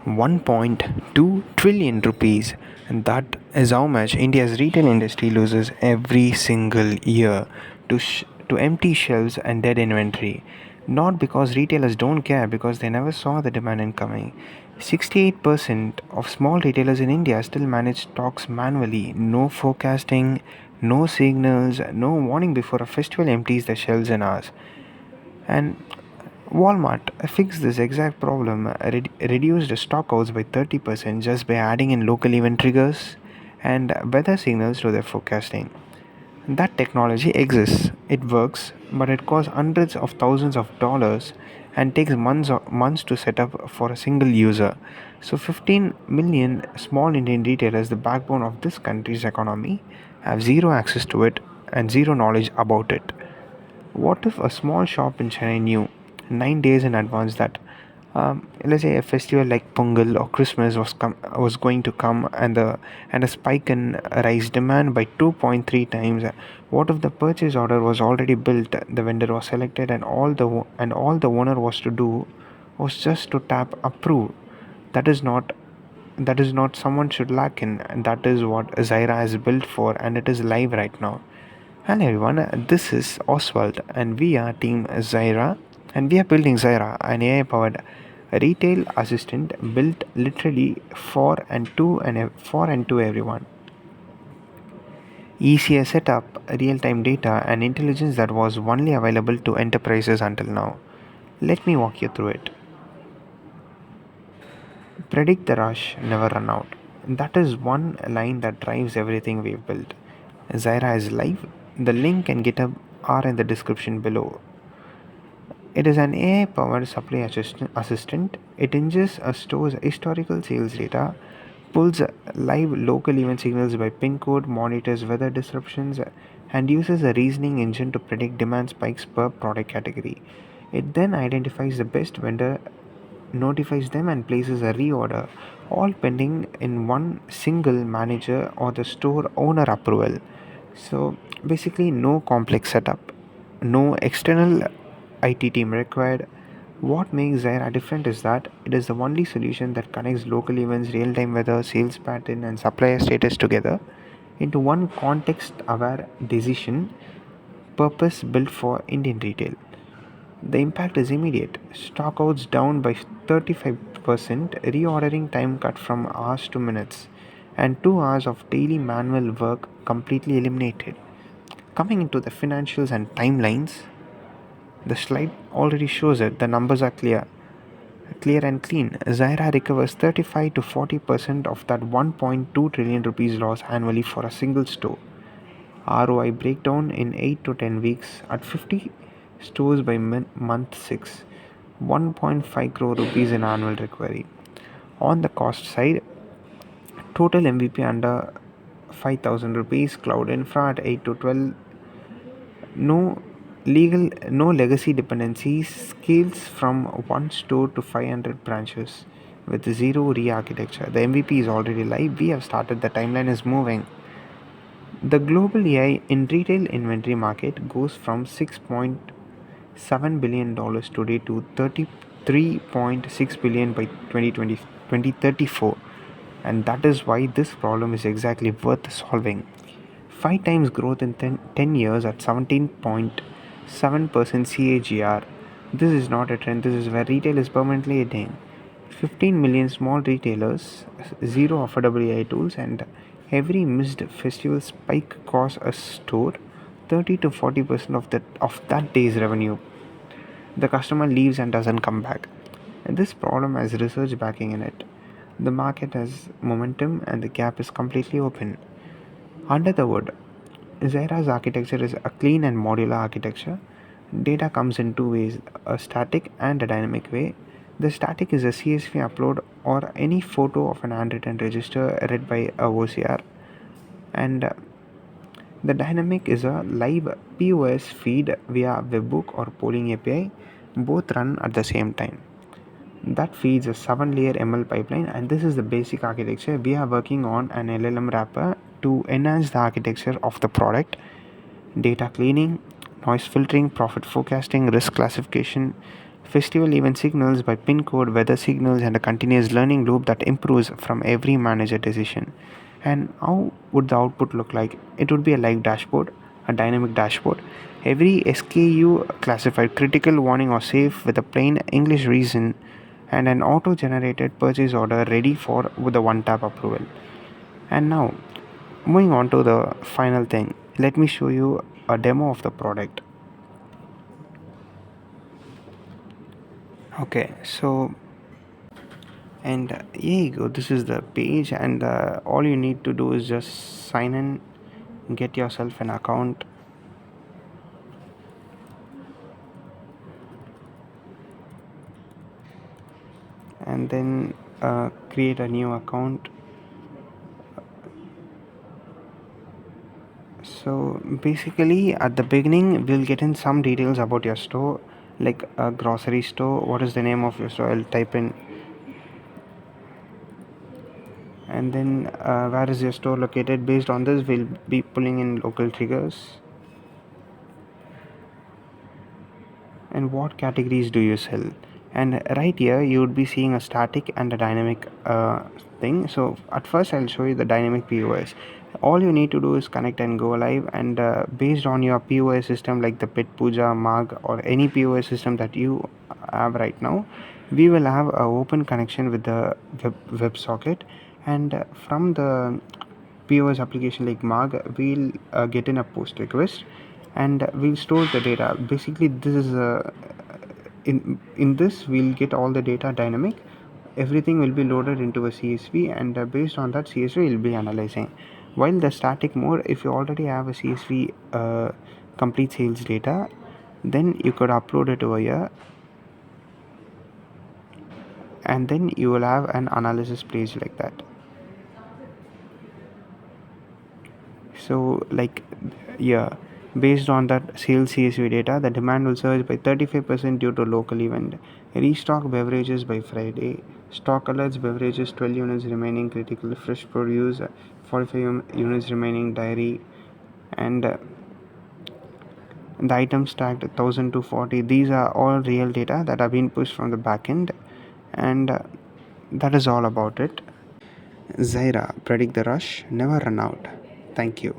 1.2 trillion rupees, and that is how much India's retail industry loses every single year to empty shelves and dead inventory. Not because retailers don't care, because they never saw the demand incoming. 68% of small retailers in India still manage stocks manually. No forecasting, no signals, no warning before a festival empties the shelves in hours. And Walmart fixed this exact problem, reduced stockouts by 30% just by adding in local event triggers and weather signals to their forecasting. That technology exists, it works, but it costs hundreds of thousands of dollars and takes months to set up for a single user. So 15 million small Indian retailers, the backbone of this country's economy, have zero access to it and zero knowledge about it. What if a small shop in Chennai knew 9 days in advance that, let's say, a festival like Pongal or Christmas was going to come, and a spike in rice demand by 2.3 times? What if the purchase order was already built, the vendor was selected, and all the owner was to do was just to tap approve? That is not someone should lack in, and that is what XYRA is built for, and it is live right now. Hello everyone, this is Oswald and we are Team XYRA, and we are building XYRA, an AI powered retail assistant built literally for and to everyone. Easier setup, real time data, and intelligence that was only available to enterprises until now. Let me walk you through it. Predict the rush, never run out. That is one line that drives everything we've built. XYRA is live. The link and GitHub are in the description below. It is an AI powered supply assistant. It ingests a store's historical sales data, pulls live local event signals by pin code, monitors weather disruptions, and uses a reasoning engine to predict demand spikes per product category. It then identifies the best vendor, notifies them, and places a reorder, all pending in one single manager or the store owner approval. So basically, no complex setup, no external IT team required. What makes Zaira different is that it is the only solution that connects local events, real time weather, sales pattern, and supplier status together into one context aware decision purpose built for Indian retail. The impact is immediate. Stockouts down by 35%, reordering time cut from hours to minutes, and 2 hours of daily manual work completely eliminated. Coming into the financials and timelines, the slide already shows it. The numbers are clear and clean. XYRA recovers 35 to 40% of that 1.2 trillion rupees loss annually for a single store. ROI breakdown in 8 to 10 weeks at 50 stores by month 6. 1.5 crore rupees in annual recovery. On the cost side, total MVP under 5,000 rupees, cloud infra at 8 to 12, no no legacy dependencies, scales from one store to 500 branches with zero re-architecture. The MVP is already live. We have started. The timeline is moving. The global AI in retail inventory market goes from $6.7 billion today to $33.6 billion by 2034, and that is why this problem is exactly worth solving. 5 times growth in 10 years at 17.7% CAGR. This is not a trend, this is where retail is permanently heading. 15 million small retailers, zero affordable AI tools, and every missed festival spike costs a store 30 to 40% of that day's revenue. The customer leaves and doesn't come back. And this problem has research backing in it. The market has momentum and the gap is completely open. Under the hood, XYRA's architecture is a clean and modular architecture. Data comes in two ways, a static and a dynamic way. The static is a CSV upload or any photo of an handwritten register read by a OCR, and the dynamic is a live POS feed via webhook or polling API, both run at the same time. That feeds a 7-layer ML pipeline, and this is the basic architecture. We are working on an LLM wrapper to enhance the architecture of the product: data cleaning, noise filtering, profit forecasting, risk classification, festival event signals by pin code, weather signals, and a continuous learning loop that improves from every manager decision. And how would the output look like? It would be a live dashboard, a dynamic dashboard. Every SKU classified critical, warning, or safe with a plain English reason, and an auto generated purchase order ready for with a one tap approval. And now, moving on to the final thing, let me show you a demo of the product. Okay, so and here you go, this is the page, and all you need to do is just sign in, get yourself an account, and then create a new account. So basically at the beginning we'll get in some details about your store, like a grocery store. What is the name of your store? I'll type in. And then where is your store located? Based on this we'll be pulling in local triggers. And what categories do you sell? And right here you would be seeing a static and a dynamic thing. So at first I'll show you the dynamic POS. All you need to do is connect and go live, and based on your POS system like the Pet Puja, Mag, or any POS system that you have right now, we will have a open connection with the web socket, and from the POS application like Mag, we'll get in a post request, and we'll store the data. Basically this is in this we'll get all the data dynamic. Everything will be loaded into a CSV, and based on that CSV we'll be analyzing. While the static mode, if you already have a CSV complete sales data, then you could upload it over here, and then you will have an analysis page like that. So like, yeah, based on that sales CSV data, the demand will surge by 35% due to local event. Restock beverages by Friday. Stock alerts beverages 12 units remaining critical. Fresh produce 45 units remaining dairy. And the items tagged 1000 to 40. These are all real data that have been pushed from the backend, and that is all about it. XYRA, predict the rush, never run out. Thank you.